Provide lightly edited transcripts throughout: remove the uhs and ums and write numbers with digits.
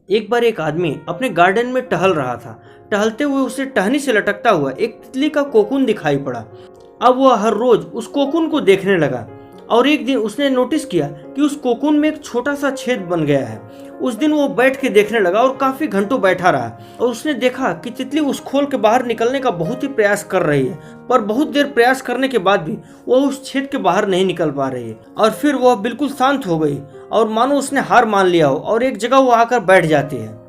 एक बार एक आदमी अपने गार्डन में टहल रहा था। टहलते हुए उसे टहनी से लटकता हुआ एक तितली का कोकून दिखाई पड़ा। अब वह हर रोज उस कोकून को देखने लगा और एक दिन उसने नोटिस किया कि उस कोकून में एक छोटा सा छेद बन गया है। उस दिन वो बैठ के देखने लगा और काफी घंटों बैठा रहा और उसने देखा कि तितली उस खोल के बाहर निकलने का बहुत ही प्रयास कर रही है, पर बहुत देर प्रयास करने के बाद भी वह उस छेद के बाहर नहीं निकल पा रही है। और फिर वह बिल्कुल शांत हो गई और मानो उसने हार मान लिया हो और एक जगह वो आकर बैठ जाती है।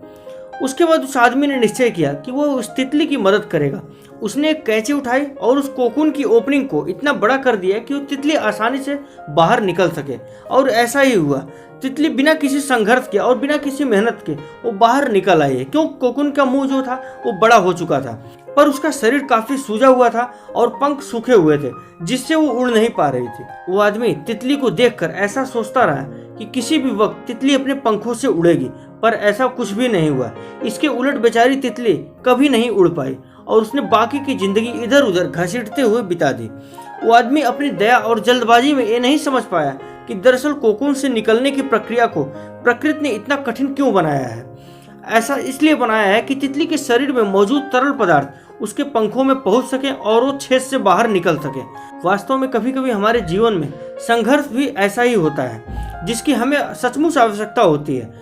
उसके बाद उस आदमी ने निश्चय किया कि वह उस तितली की मदद करेगा। उसने एक कैंची उठाई और उस कोकून की ओपनिंग को इतना बड़ा कर दिया कि वो तितली आसानी से बाहर निकल सके। और ऐसा ही हुआ। तितली बिना किसी संघर्ष के और बिना किसी मेहनत के वो बाहर निकल आई है, क्यों कोकून का मुंह जो था वो बड़ा हो चुका था, पर उसका शरीर काफी सूजा हुआ था और पंख सूखे हुए थे, जिससे वो उड़ नहीं पा रही थी। वो आदमी तितली को देखकर ऐसा सोचता रहा कि किसी भी वक्त तितली अपने पंखों से उड़ेगी, पर ऐसा कुछ भी नहीं हुआ। इसके उलट बेचारी तितली कभी नहीं उड़ पाई और उसने बाकी की जिंदगी इधर उधर घसीटते हुए बिता दी। वो आदमी अपनी दया और जल्दबाजी में ये नहीं समझ पाया कि दरअसल कोकून से निकलने की प्रक्रिया को प्रकृति ने इतना कठिन क्यों बनाया है। ऐसा इसलिए बनाया है कि तितली के शरीर में मौजूद तरल पदार्थ उसके पंखों में पहुंच सके और वो छेद से बाहर निकल सके। वास्तव में कभी कभी हमारे जीवन में संघर्ष भी ऐसा ही होता है, जिसकी हमें सचमुच आवश्यकता होती है।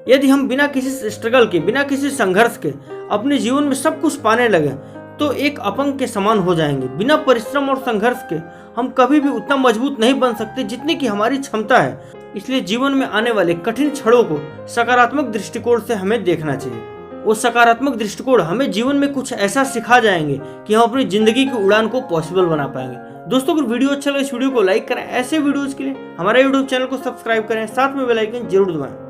यदि हम बिना किसी स्ट्रगल के, बिना किसी संघर्ष के अपने जीवन में सब कुछ पाने लगे तो एक अपंग के समान हो जाएंगे। बिना परिश्रम और संघर्ष के हम कभी भी उतना मजबूत नहीं बन सकते जितनी की हमारी क्षमता है। इसलिए जीवन में आने वाले कठिन क्षणों को सकारात्मक दृष्टिकोण से हमें देखना चाहिए। वो सकारात्मक दृष्टिकोण हमें जीवन में कुछ ऐसा सिखा जाएंगे कि हम अपनी जिंदगी की उड़ान को पॉसिबल बना पाएंगे। दोस्तों, अगर वीडियो अच्छा लगे इस वीडियो को लाइक करें। ऐसे वीडियोज के लिए हमारे यूट्यूब चैनल को सब्सक्राइब करें, साथ में बेल आइकन जरूर दबाएं।